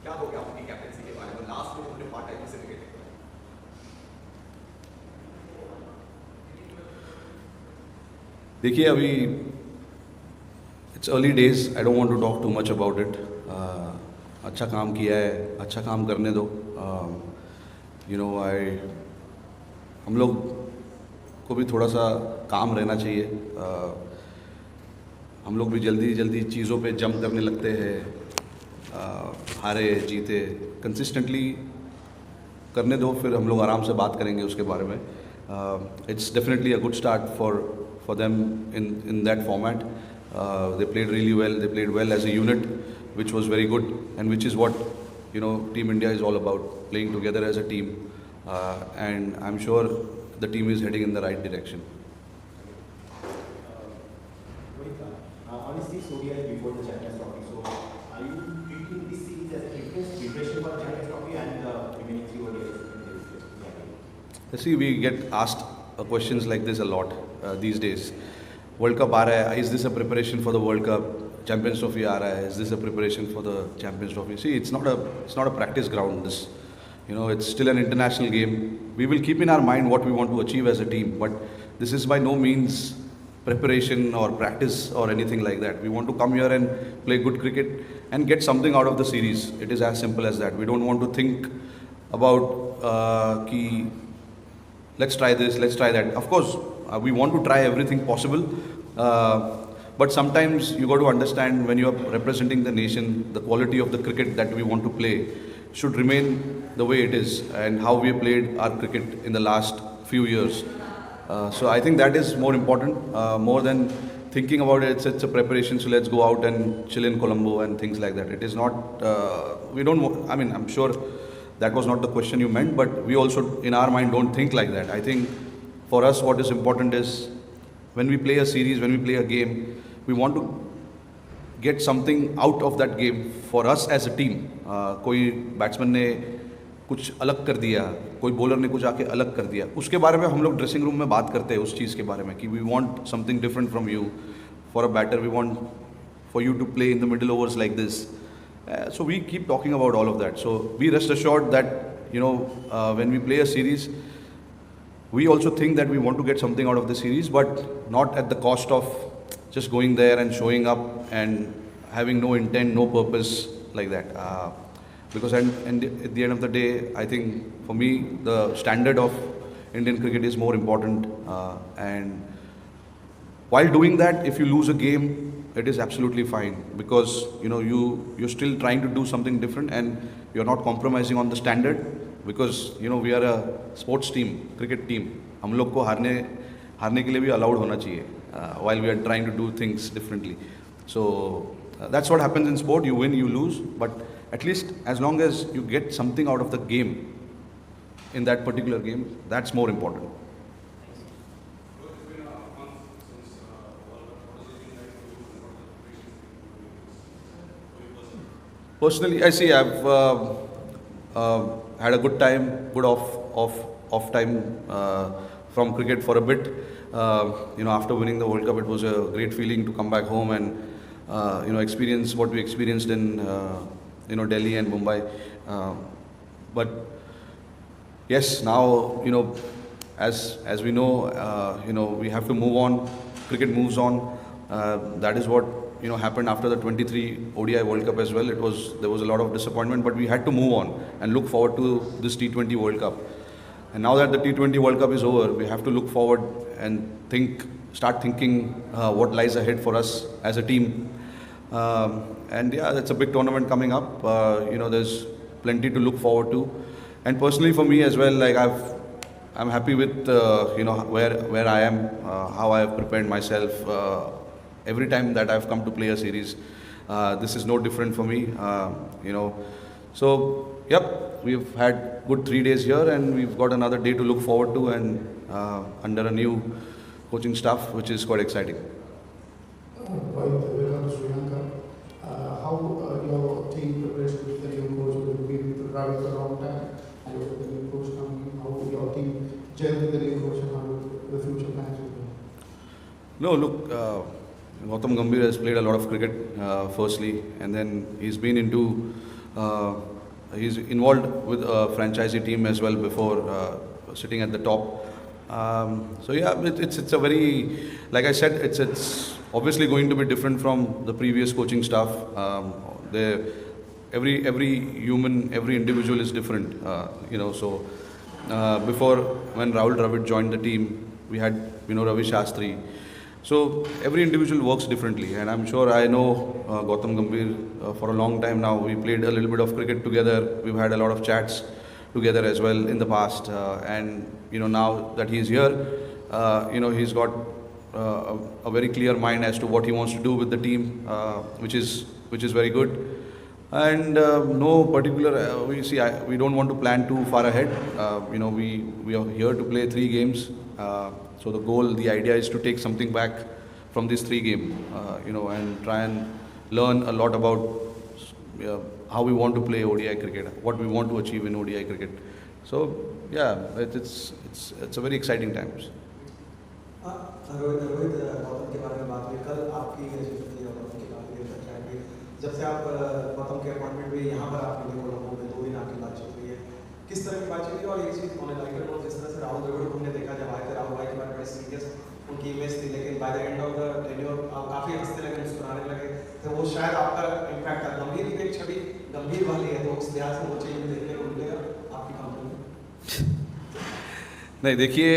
क्या हो गया आपकी कैप्टनसी के बारे में? लास्ट में उन्होंने पार्ट टाइम से क्रिकेट खेला। देखिए अभी it's early days, I don't want to talk too much about it. अच्छा काम किया है, अच्छा काम करने दो. यू नो आई हम लोग को भी थोड़ा सा काम रहना चाहिए. हम लोग भी जल्दी जल्दी चीज़ों पे जंप करने लगते हैं. हारे जीते कंसिस्टेंटली करने दो, फिर हम लोग आराम से बात करेंगे उसके बारे में. It's definitely a good start for them in that format. They played really well. They played well as a unit, which was very good, and which is what Team India is all about, playing together as a team. And I'm sure the team is heading in the right direction. Rohit, on this ODI before the Champions Trophy, so are you treating this series as a preparation for Champions Trophy and the remaining 3 ODIs? See, we get asked questions like this a lot these days. World Cup आ रहा है, is this a preparation for the World Cup? Champions Trophy आ रहा है, is this a preparation for the Champions Trophy? See, it's not a practice ground. This it's still an international game. We will keep in our mind what we want to achieve as a team, but this is by no means preparation or practice or anything like that. We want to come here and play good cricket and get something out of the series. It is as simple as that. We don't want to think about let's try this, let's try that. Of course, we want to try everything possible, but sometimes you got to understand, when you are representing the nation, the quality of the cricket that we want to play should remain the way it is, and how we have played our cricket in the last few years. So I think that is more important, more than thinking about it. It's a preparation, so let's go out and chill in Colombo and things like that. It is not, we don't, I mean, I'm sure that was not the question you meant, but we also in our mind don't think like that. I think for us what is important is, when we play a series, when we play a game, we want to get something out of that game for us as a team. कोई batsman ने कुछ अलग कर दिया, कोई bowler ने कुछ आके अलग कर दिया, उसके बारे में हम लोग ड्रेसिंग रूम में बात करते हैं उस चीज़ के बारे में कि we want something different from you. For a batter we want for you to play in the middle overs like this. So we keep talking about all of that. So be rest assured that when we play a series, we also think that we want to get something out of the series, but not at the cost of just going there and showing up and having no intent, no purpose like that. Because at the end of the day, I think for me the standard of Indian cricket is more important. And while doing that, if you lose a game, it is absolutely fine, because you're still trying to do something different, and you're not compromising on the standard, because we are a sports team, cricket team. हम लोग को हारने के लिए भी allowed होना चाहिए, while we are trying to do things differently. So that's what happens in sport. You win, you lose, but at least as long as you get something out of the game in that particular game, that's more important. Personally, I see I've had a good time, good off time from cricket for a bit. After winning the World Cup, it was a great feeling to come back home and experience what we experienced in Delhi and Mumbai. But yes, now as we know, we have to move on. Cricket moves on. That is what happened after the 23 ODI World Cup as well. There was a lot of disappointment, but we had to move on and look forward to this T20 World Cup. And now that the T20 World Cup is over, we have to look forward and start thinking what lies ahead for us as a team. And yeah, it's a big tournament coming up. There's plenty to look forward to. And personally for me as well, like I'm happy with where I am, how I have prepared myself. Every time that I've come to play a series, this is no different for me. So yep, we've had good 3 days here, and we've got another day to look forward to, and under a new coaching staff, which is quite exciting. Rohit, welcome to Sri Lanka. How your team prepares with the new coach? Will be right at the wrong time, and with the new coach coming in, how your team gel with the new coach, and how the future plans will be? No, look, Gautam Gambhir has played a lot of cricket, firstly, and then he's been into Uh, he's involved with a franchisee team as well before sitting at the top. So yeah, it's a very, like I said, it's obviously going to be different from the previous coaching staff. Every human, every individual is different. So before when Rahul Dravid joined the team, we had Ravi Shastri. So every individual works differently, and I'm sure I know Gautam Gambhir for a long time now. We played a little bit of cricket together. We've had a lot of chats together as well in the past, and now that he's here, he's got a very clear mind as to what he wants to do with the team, which is very good. And no particular, we don't want to plan too far ahead. We are here to play 3 games. So the idea is to take something back from this 3 game, and try and learn a lot about how we want to play ODI cricket, what we want to achieve in ODI cricket. So yeah, it's a very exciting times. Rohit Gautam के बारे में बात हुई कल आपकी गौतम की काफ़ी देर तक चैट हुई जब से आप गौतम के अपॉइंटमेंट हुई यहाँ पर आपके लिए कोलंबो में 2 दिन आपकी बातचीत हुई है किस तरह की बातचीत हुई और एक चीज़ ऑन लाइटर नोट जिस तरह से राहुल द्रविड़ को हमने देखा जब आए थे राहुल भाई के बारे में बड़े सीरियस उनकी इमेज थी लेकिन by the end of the tenure आप काफ़ी हंसने लगे मुस्कुराने लगे तो वो शायद आपका इम्पैक्ट था गंभीर की एक छवि गंभीर वाली है तो उस लिहाज से वो चीज़ देखने को मिलेगा आपकी कंपनी में नहीं देखिए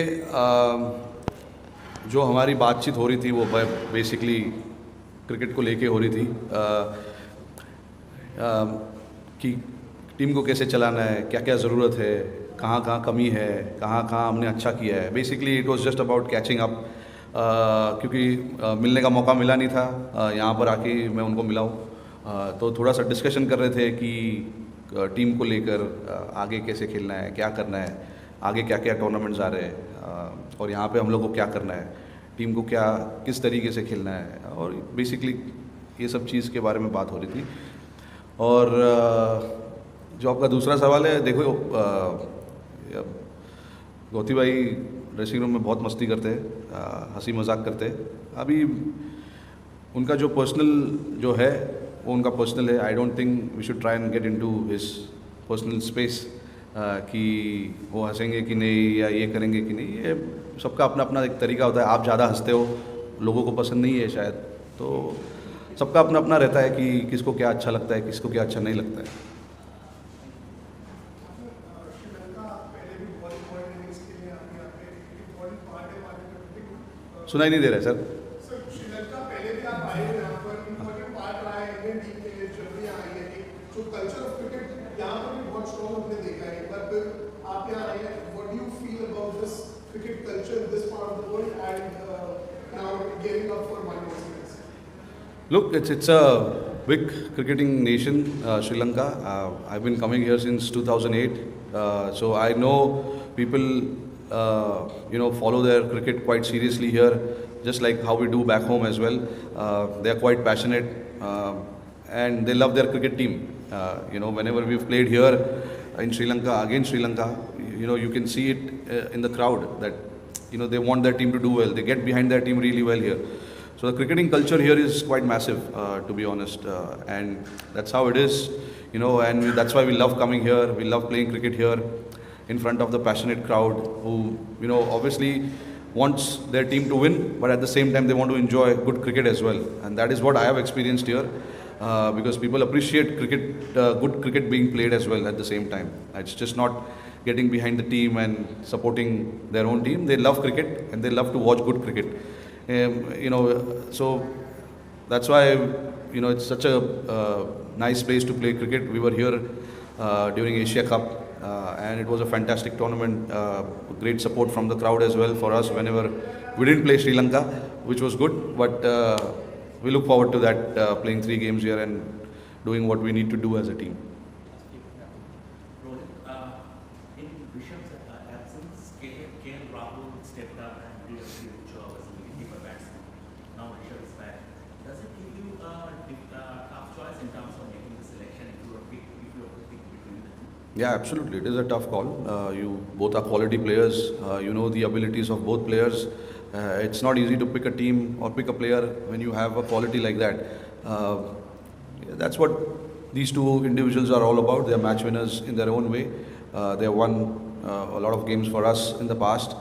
जो हमारी बातचीत हो रही थी वो बेसिकली क्रिकेट को लेके हो रही थी कि टीम को कैसे चलाना है, क्या क्या ज़रूरत है, कहाँ कहाँ कमी है, कहाँ कहाँ हमने अच्छा किया है. Basically it was just about catching up, क्योंकि मिलने का मौका मिला नहीं था. यहाँ पर आके मैं उनको मिला हूँ, तो थोड़ा सा डिस्कशन कर रहे थे कि टीम को लेकर आगे कैसे खेलना है, क्या करना है, आगे क्या क्या टूर्नामेंट्स आ रहे हैं, और यहाँ पे हम लोग को क्या करना है, टीम को किस तरीके से खेलना है, और बेसिकली ये सब चीज़ के बारे में बात हो रही थी. और जो आपका दूसरा सवाल है, देखो गौती भाई ड्रेसिंग रूम में बहुत मस्ती करते हैं, हंसी मजाक करते हैं. अभी उनका जो पर्सनल जो है वो उनका पर्सनल है. I don't think we should try and get into his personal space कि वो हंसेंगे कि नहीं या ये करेंगे कि नहीं. ये सबका अपना अपना एक तरीका होता है. आप ज़्यादा हंसते हो, लोगों को पसंद नहीं है शायद, तो सबका अपना अपना रहता है कि किसको क्या अच्छा लगता है, किसको क्या अच्छा नहीं लगता है. सुनाई नहीं दे रहा है सर. श्रीलंका पहले भी आप आए हो यहाँ पर, इम्पोर्टेंट पार्ट रहा है इंडियन टीम के लिए जब भी आई है. जो कल्चर ऑफ क्रिकेट यहाँ पर भी बहुत स्ट्रॉन्ग हमने देखा है. पर फिर आप यहाँ आए हैं, what do you feel about this cricket culture in this part of the world and now getting up for one more series? Look, it's a big cricketing nation, Sri Lanka. I've been coming here since 2008, so I know people follow their cricket quite seriously here, just like how we do back home as well. They are quite passionate, and they love their cricket team. Whenever we've played here in Sri Lanka, against Sri Lanka, you can see it in the crowd that they want their team to do well. They get behind their team really well here. So the cricketing culture here is quite massive, to be honest, and that's how it is. And that's why we love coming here. We love playing cricket here in front of the passionate crowd who, obviously wants their team to win, but at the same time they want to enjoy good cricket as well. And that is what I have experienced here, because people appreciate cricket, good cricket being played as well at the same time. It's just not getting behind the team and supporting their own team. They love cricket and they love to watch good cricket. So that's why, it's such a nice place to play cricket. We were here during Asia Cup, and it was a fantastic tournament. Great support from the crowd as well for us whenever we didn't play Sri Lanka, which was good. But we look forward to that, playing 3 games here and doing what we need to do as a team. In Rishabh's absence, Rahul stepped up and did a good job as a wicketkeeper batsman. Now Rishabh is back. Does it give you a tough choice in terms of making the selection if you were to pick between the two? Yeah, absolutely. It is a tough call. You both are quality players. You know the abilities of both players. It's not easy to pick a team or pick a player when you have a quality like that. That's what these two individuals are all about. They are match winners in their own way. They have won a lot of games for us in the past,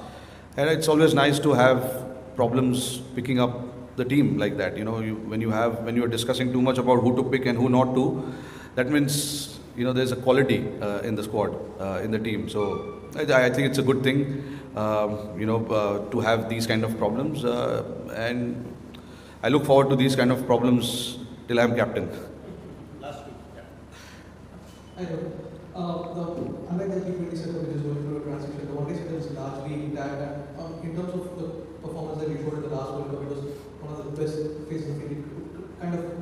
and it's always nice to have problems picking up the team like that. When you are discussing too much about who to pick and who not to, that means there's a quality in the squad, in the team. So I think it's a good thing, to have these kind of problems, and I look forward to these kind of problems till I'm captain. I know. Unlike the T20 setup, which is going through a transition, the one day setup is largely intact. And in terms of the performance that you showed in the last World Cup, it was one of the best phases of the kind of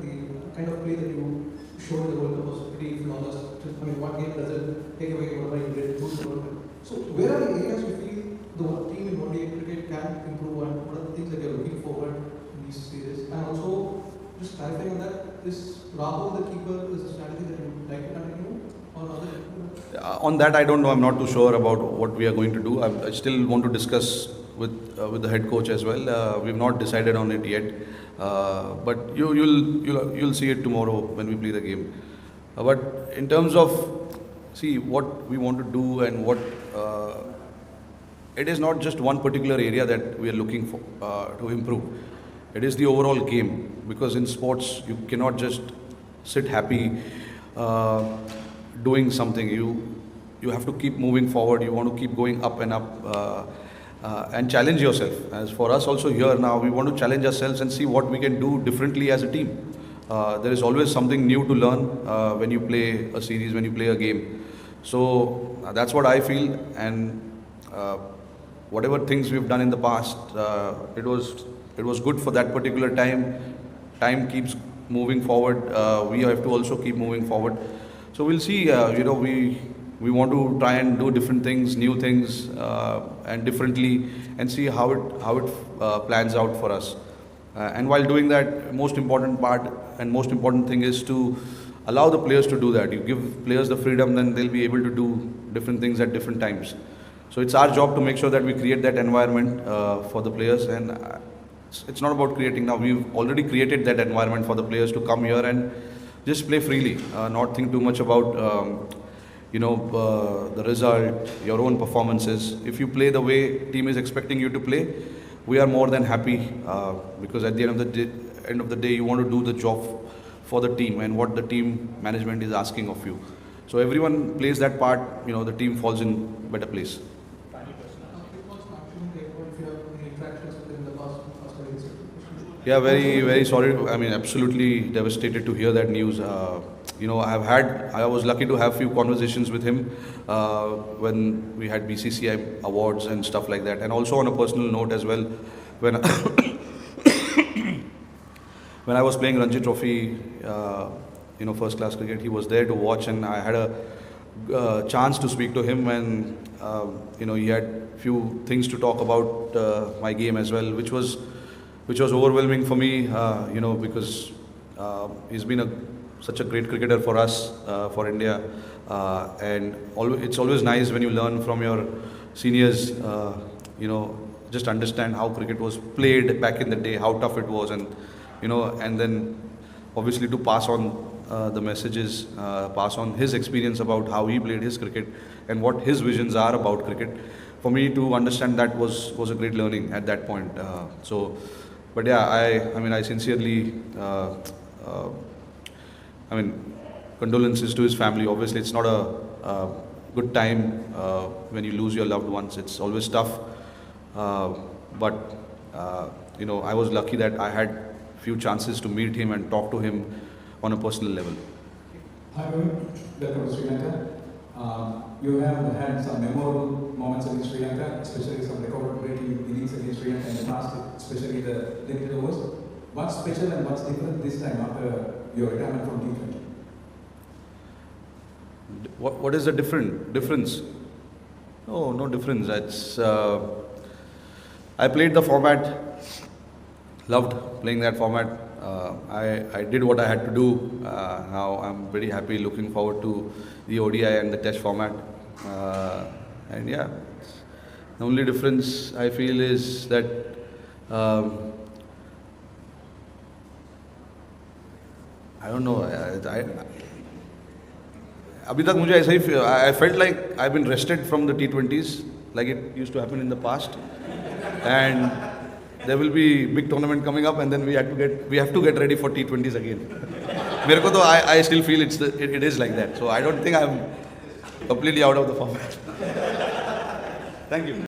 play that you showed in the World Cup was pretty flawless. I mean, one game doesn't take away whatever you did to the World Cup. So, where are the areas you feel the team in one day cricket can improve, and what are the things that you're looking forward in these series? And also, just clarifying on that, is Rahul the keeper is a strategy that you would like to continue? On that, I don't know. I'm not too sure about what we are going to do. I still want to discuss with the head coach as well. We've not decided on it yet, but you'll see it tomorrow when we play the game. But in terms of what we want to do and what it is not just one particular area that we are looking for to improve. It is the overall game, because in sports you cannot just sit happy doing something. You have to keep moving forward. You want to keep going up and up, and challenge yourself. As for us also here now, we want to challenge ourselves and see what we can do differently as a team. There is always something new to learn when you play a series, when you play a game. So that's what I feel, and whatever things we've done in the past, it was good for that particular time. Time keeps moving forward. We have to also keep moving forward. So we'll see. We want to try and do different things, new things, and differently, and see how it plans out for us. And while doing that, most important part and most important thing is to allow the players to do that. You give players the freedom, then they'll be able to do different things at different times. So it's our job to make sure that we create that environment for the players, and it's not about creating now. We've already created that environment for the players to come here and just play freely, not think too much about the result, your own performances. If you play the way team is expecting you to play, we are more than happy, because at the end of the day, you want to do the job for the team and what the team management is asking of you. So everyone plays that part, the team falls in better place. Yeah, very, very sorry. I mean, absolutely devastated to hear that news. I was lucky to have few conversations with him when we had BCCI awards and stuff like that. And also on a personal note as well, when when I was playing Ranji Trophy, first class cricket, he was there to watch, and I had a chance to speak to him, and he had few things to talk about my game as well, which was overwhelming for me, because he's been such a great cricketer for us, for India, and it's always nice when you learn from your seniors, just understand how cricket was played back in the day, how tough it was, and and then obviously to pass on the messages, pass on his experience about how he played his cricket and what his visions are about cricket. For me to understand that was a great learning at that point. But yeah, I sincerely, condolences to his family. Obviously, it's not a good time when you lose your loved ones. It's always tough. But I was lucky that I had few chances to meet him and talk to him on a personal level. Hi, Rohit. Welcome to Sri Lanka. You have had some memorable moments against Sri Lanka, especially some record-breaking innings against Sri Lanka in the past, especially the limited overs. What's special and what's different this time after your retirement from T20? What is the difference? Oh, no difference. It's I played the format, loved playing that format. I did what I had to do. Now I'm very happy, looking forward to the ODI and the Test format. And yeah, the only difference I feel is that I don't know. अभी तक मुझे ऐसा ही I felt like I been rested from the T20s like it used to happen in the past, and there will be big tournament coming up, and then we have to get ready for T20s again. मेरे को तो I still feel it is like that, so I don't think I'm completely out of the format. Thank you.